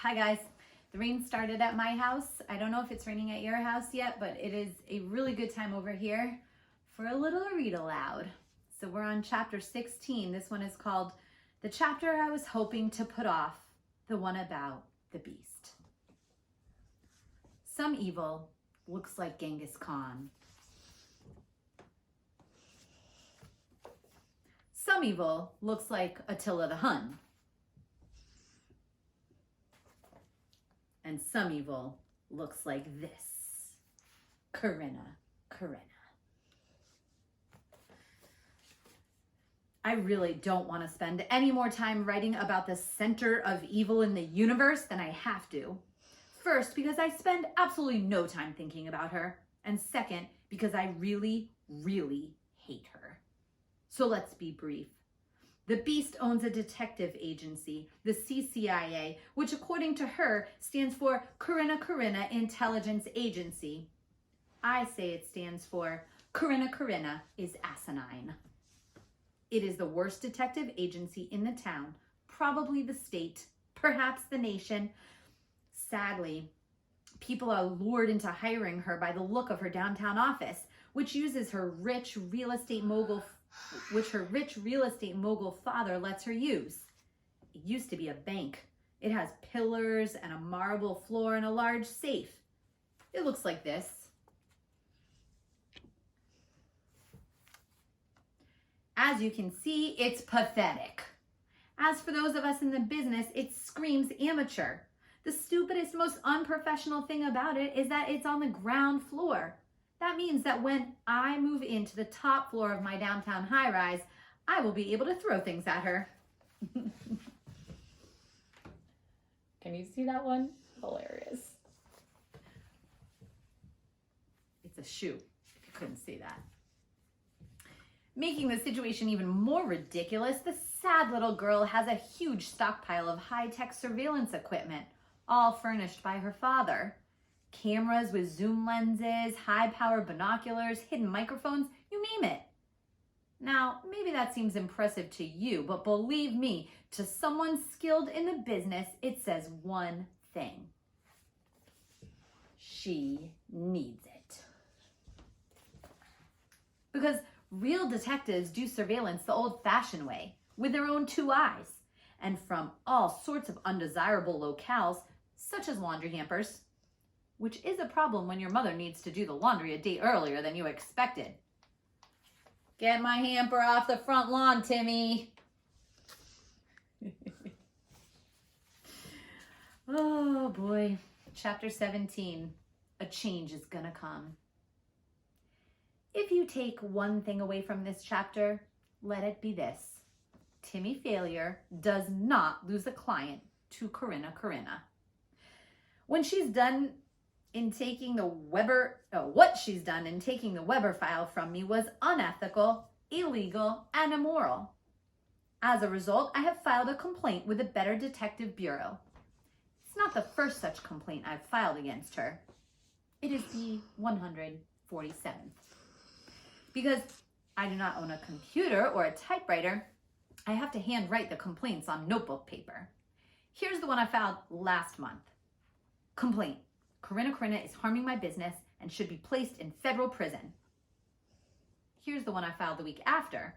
Hi guys. The rain started at my house. I don't know if it's raining at your house yet, but it is a really good time over here for a little read aloud. So we're on chapter 16. This one is called The Chapter I Was Hoping to Put Off, the one about the beast. Some evil looks like Genghis Khan. Some evil looks like Attila the Hun. And some evil looks like this. Corinna. I really don't want to spend any more time writing about the center of evil in the universe than I have to. First, because I spend absolutely no time thinking about her. And second, because I really, really hate her. So let's be brief. The Beast owns a detective agency, the CCIA, which according to her stands for Corinna Intelligence Agency. I say it stands for Corinna is asinine. It is the worst detective agency in the town, probably the state, perhaps the nation. Sadly, people are lured into hiring her by the look of her downtown office, which uses her rich real estate mogul father lets her use. It used to be a bank. It has pillars and a marble floor and a large safe. It looks like this. As you can see, it's pathetic. As for those of us in the business, it screams amateur. The stupidest, most unprofessional thing about it is that it's on the ground floor. That means that when I move into the top floor of my downtown high-rise, I will be able to throw things at her. Can you see that one? Hilarious. It's a shoe, if you couldn't see that. Making the situation even more ridiculous, the sad little girl has a huge stockpile of high-tech surveillance equipment, all furnished by her father. Cameras with zoom lenses, high-power binoculars, hidden microphones, you name it. Now, maybe that seems impressive to you, but believe me, to someone skilled in the business, it says one thing. She needs it. Because real detectives do surveillance the old-fashioned way, with their own two eyes, and from all sorts of undesirable locales, such as laundry hampers, which is a problem when your mother needs to do the laundry a day earlier than you expected. Get my hamper off the front lawn, Timmy. Oh boy, chapter 17, a change is gonna come. If you take one thing away from this chapter, let it be this. Timmy Failure does not lose a client to Corinna. What she's done in taking the Weber file from me was unethical, illegal, and immoral. As a result, I have filed a complaint with the Better Detective Bureau. It's not the first such complaint I've filed against her. It is the 147th. Because I do not own a computer or a typewriter, I have to handwrite the complaints on notebook paper. Here's the one I filed last month. Complaint. Corinna is harming my business and should be placed in federal prison. Here's the one I filed the week after.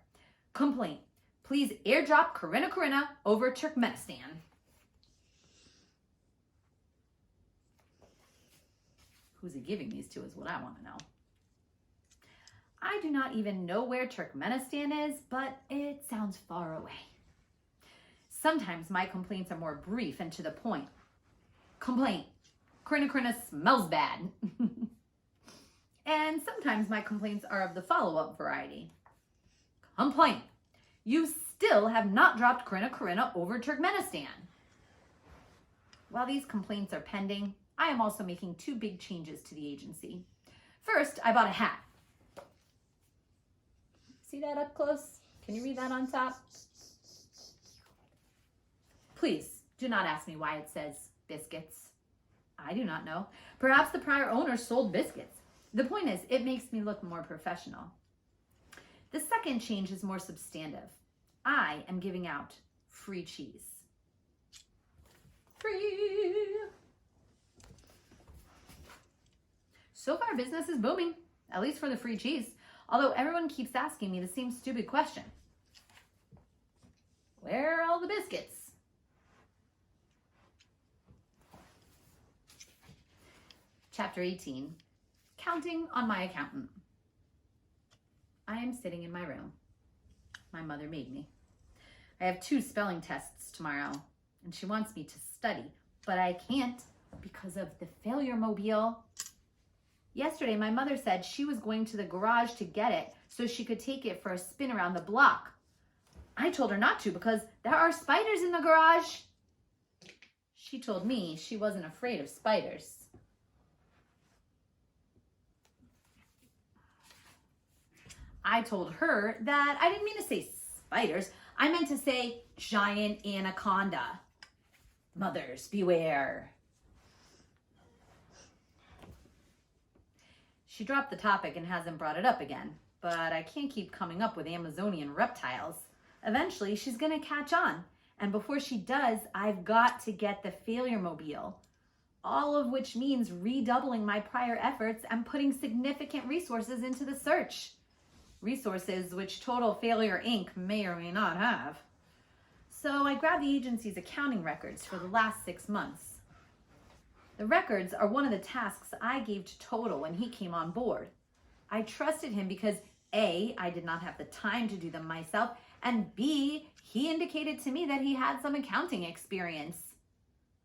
Complaint. Please airdrop Corinna over Turkmenistan. Who's he giving these to is what I want to know. I do not even know where Turkmenistan is, but it sounds far away. Sometimes my complaints are more brief and to the point. Complaint. Corinna smells bad. And sometimes my complaints are of the follow-up variety. Complaint. You still have not dropped Corinna over Turkmenistan. While these complaints are pending, I am also making two big changes to the agency. First, I bought a hat. See that up close? Can you read that on top? Please do not ask me why it says biscuits. I do not know. Perhaps the prior owner sold biscuits. The point is, it makes me look more professional. The second change is more substantive. I am giving out free cheese. Free So far, business is booming, at least for the free cheese. Although everyone keeps asking me the same stupid question. Where are all the biscuits? Chapter 18, Counting on My Accountant. I am sitting in my room. My mother made me. I have 2 spelling tests tomorrow, and she wants me to study, but I can't because of the failure mobile. Yesterday, my mother said she was going to the garage to get it so she could take it for a spin around the block. I told her not to because there are spiders in the garage. She told me she wasn't afraid of spiders. I told her that I didn't mean to say spiders. I meant to say giant anaconda. Mothers, beware. She dropped the topic and hasn't brought it up again, but I can't keep coming up with Amazonian reptiles. Eventually, she's gonna catch on. And before she does, I've got to get the failure mobile. All of which means redoubling my prior efforts and putting significant resources into the search. Resources which Total Failure Inc. may or may not have. So I grabbed the agency's accounting records for the last 6 months. The records are one of the tasks I gave to Total when he came on board. I trusted him because A, I did not have the time to do them myself, and B, he indicated to me that he had some accounting experience.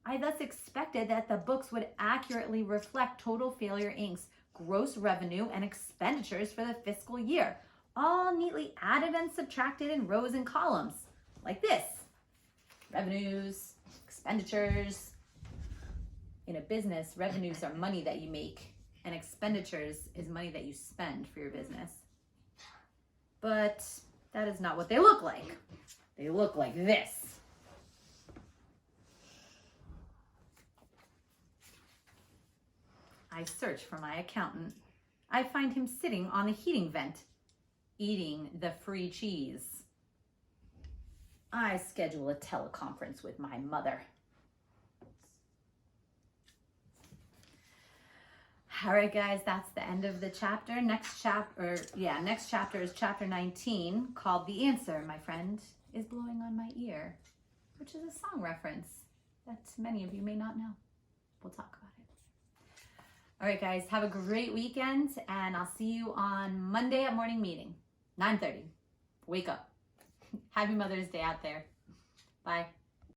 I thus expected that the books would accurately reflect Total Failure Inc.'s gross revenue and expenditures for the fiscal year, all neatly added and subtracted in rows and columns, like this. Revenues, expenditures. In a business, revenues are money that you make, and expenditures is money that you spend for your business. But that is not what they look like. They look like this. I search for my accountant. I find him sitting on the heating vent, eating the free cheese. I schedule a teleconference with my mother. All right, guys, that's the end of the chapter. Next chapter is chapter 19, called The Answer, My Friend is Blowing on My Ear, which is a song reference that many of you may not know. We'll talk about it. All right, guys, have a great weekend, and I'll see you on Monday at morning meeting, 9:30. Wake up. Happy Mother's Day out there. Bye.